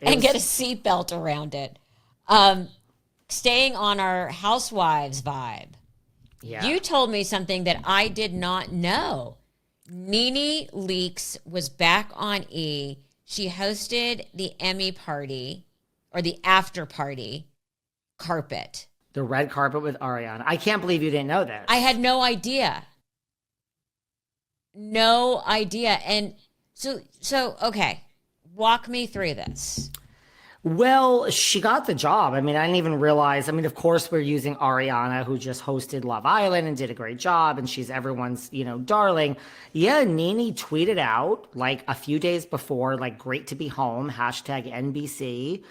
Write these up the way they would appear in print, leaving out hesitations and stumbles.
And get a seatbelt around it. Staying on our Housewives vibe. Yeah. You told me something that I did not know. Nene Leakes was back on E. She hosted the Emmy party or the after party carpet. The red carpet with Ariana. I can't believe you didn't know this. I had no idea. No idea. And so okay, walk me through this. Well, she got the job. I mean, I didn't even realize. I mean, of course, we're using Ariana, who just hosted Love Island and did a great job, and she's everyone's, darling. Yeah, Nene tweeted out like a few days before, like, great to be home, hashtag NBC.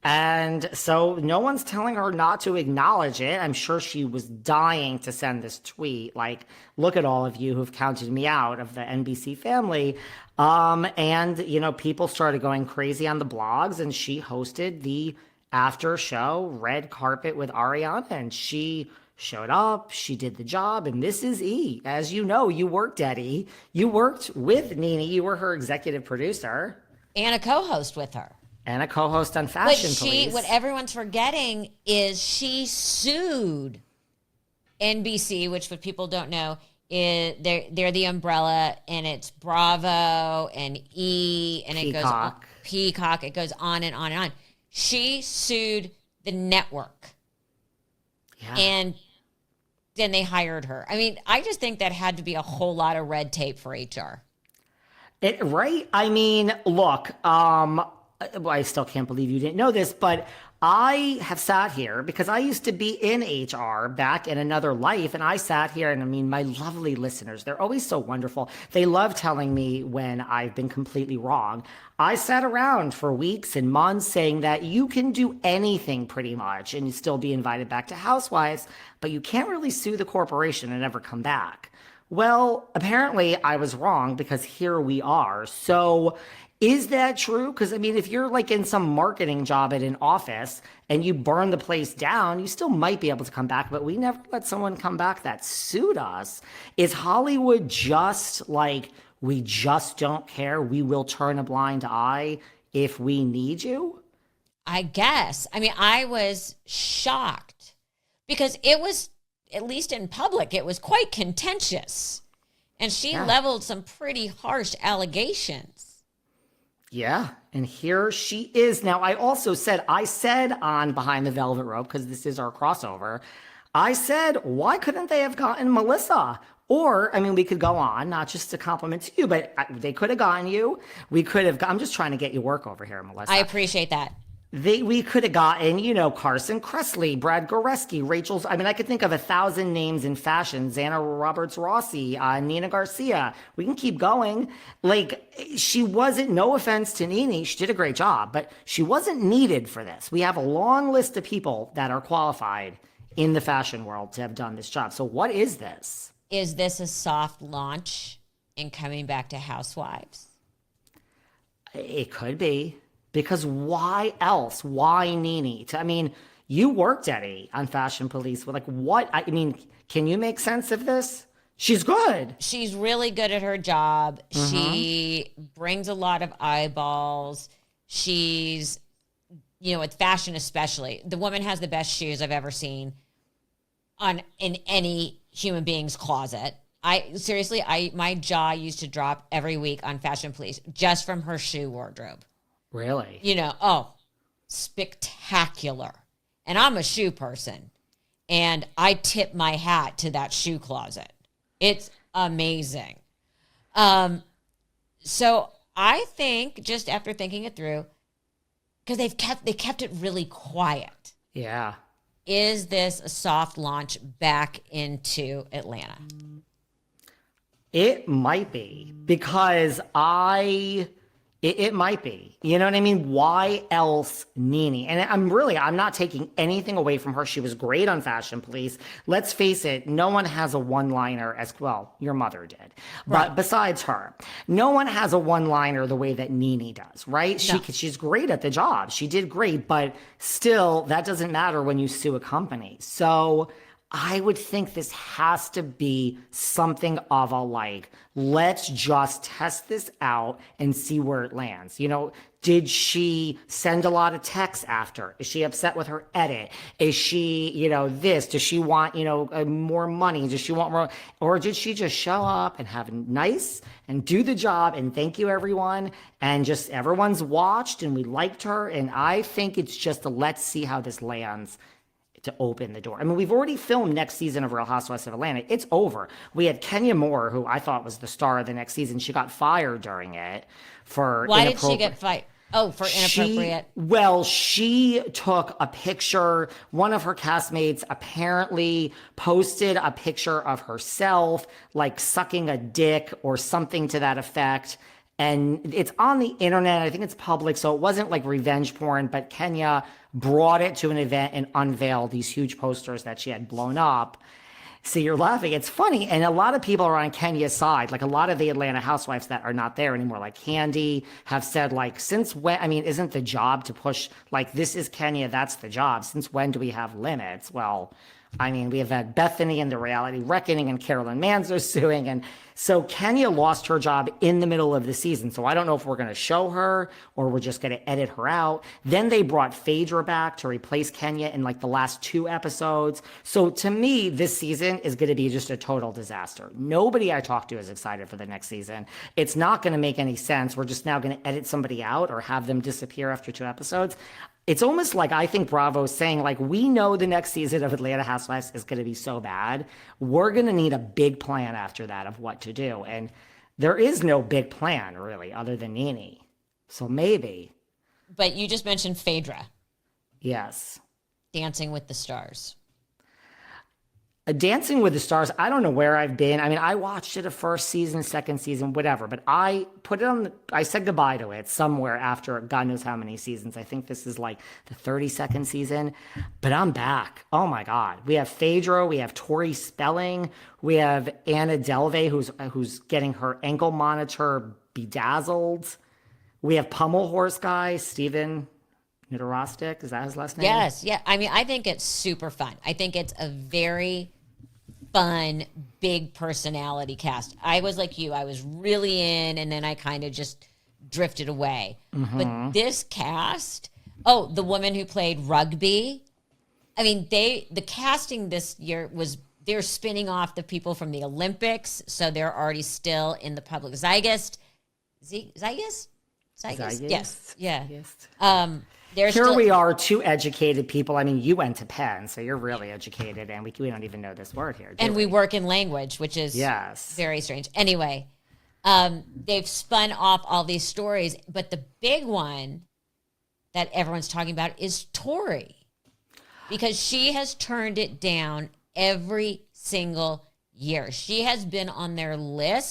And so no one's telling her not to acknowledge it. I'm sure she was dying to send this tweet. Like, look at all of you who've counted me out of the NBC family. And people started going crazy on the blogs, and she hosted the after show red carpet with Ariana, and she showed up, she did the job, and this is E. As you know, you worked at E. You worked with Nene. You were her executive producer. And a co-host with her. And a co-host on Fashion Police. What everyone's forgetting is she sued NBC, which what people don't know is they're the umbrella, and it's Bravo and E, and Peacock. It goes on, Peacock. It goes on and on and on. She sued the network, and then they hired her. I mean, I just think that had to be a whole lot of red tape for HR. Right? I mean, look. I still can't believe you didn't know this, but I have sat here because I used to be in HR back in another life, and I sat here, and I mean, my lovely listeners, they're always so wonderful. They love telling me when I've been completely wrong. I sat around for weeks and months saying that you can do anything pretty much and still be invited back to Housewives, but you can't really sue the corporation and ever come back. Well, apparently I was wrong, because here we are. So is that true? Because, I mean, if you're like in some marketing job at an office and you burn the place down, you still might be able to come back, but we never let someone come back that sued us. Is Hollywood just like, we just don't care? We will turn a blind eye if we need you? I guess. I mean, I was shocked because it was, at least in public, it was quite contentious. And she leveled some pretty harsh allegations. Yeah, and here she is. Now, I said on Behind the Velvet Rope, because this is our crossover, I said, why couldn't they have gotten Melissa? Or, I mean, we could go on, not just a compliment to you, but they could have gotten you. I'm just trying to get you work over here, Melissa. I appreciate that. We could have gotten, Carson Kressley, Brad Goreski, I could think of 1,000 names in fashion, Xana Roberts Rossi, Nina Garcia. We can keep going. Like, she wasn't, no offense to Nene, she did a great job, but she wasn't needed for this. We have a long list of people that are qualified in the fashion world to have done this job. So what is this? Is this a soft launch in coming back to Housewives? It could be. Because why else? Why Nene? I mean, you worked at E on Fashion Police. Like, what? I mean, can you make sense of this? She's good. She's really good at her job. Mm-hmm. She brings a lot of eyeballs. She's, with fashion especially. The woman has the best shoes I've ever seen in any human being's closet. My jaw used to drop every week on Fashion Police just from her shoe wardrobe. Really? Spectacular. And I'm a shoe person. And I tip my hat to that shoe closet. It's amazing. So I think, just after thinking it through, because they kept it really quiet. Yeah. Is this a soft launch back into Atlanta? It might be, because It might be. You know what I mean? Why else Nene? And I'm not taking anything away from her. She was great on Fashion Police. Let's face it, no one has a one-liner as well. Your mother did. Right. But besides her, no one has a one-liner the way that Nene does, right? No. She's great at the job. She did great, but still, that doesn't matter when you sue a company. So I would think this has to be something of a like, let's just test this out and see where it lands. You know, did she send a lot of texts after? Is she upset with her edit? Is she, you know, this? Does she want, you know, more money? Does she want more? Or did she just show up and have nice and do the job and thank you, everyone? And just everyone's watched and we liked her. And I think it's just a let's see how this lands to open the door. I mean, we've already filmed next season of Real Housewives of Atlanta. It's over. We had Kenya Moore, who I thought was the star of the next season. She got fired during it for Why did she get fired? Oh, for inappropriate. She took a picture. One of her castmates apparently posted a picture of herself, like sucking a dick or something to that effect. And it's on the internet. I think it's public. So it wasn't like revenge porn, but Kenya brought it to an event and unveiled these huge posters that she had blown up. See, you're laughing. It's funny. And a lot of people are on Kenya's side. Like a lot of the Atlanta housewives that are not there anymore, like Candy, have said, like, since when? I mean, isn't the job to push, like, this is Kenya, that's the job. Since when do we have limits? Well, I mean, we have had Bethany and the Reality Reckoning and Carolyn Manzo suing. And so Kenya lost her job in the middle of the season. So I don't know if we're going to show her or we're just going to edit her out. Then they brought Phaedra back to replace Kenya in like the last 2 episodes. So to me, this season is going to be just a total disaster. Nobody I talk to is excited for the next season. It's not going to make any sense. We're just now going to edit somebody out or have them disappear after 2 episodes. It's almost like I think Bravo's saying, like, we know the next season of Atlanta Housewives is going to be so bad. We're going to need a big plan after that of what to do. And there is no big plan, really, other than Nene. So maybe. But you just mentioned Phaedra. Yes. Dancing with the Stars. Dancing with the Stars, I don't know where I've been. I mean, I watched it a first season, second season, whatever. But I put it on, I said goodbye to it somewhere after God knows how many seasons. I think this is like the 32nd season. But I'm back. Oh my God. We have Phaedra. We have Tori Spelling. We have Anna Delvey, who's getting her ankle monitor bedazzled. We have Pommell Horse guy, Stephen. Is that his last name? Yes, yeah. I mean, I think it's super fun. I think it's a very fun, big personality cast. I was like you. I was really in, and then I kind of just drifted away. Mm-hmm. But this cast, the woman who played Rugby, I mean, the casting this year they're spinning off the people from the Olympics, so they're already still in the public zeitgeist. Zeitgeist? Yes. Yeah. We are 2 educated people. I mean, you went to Penn, so you're really educated, and we don't even know this word here. And we work in language, which is very strange. Anyway, they've spun off all these stories, but the big one that everyone's talking about is Tori, because she has turned it down every single year. She has been on their list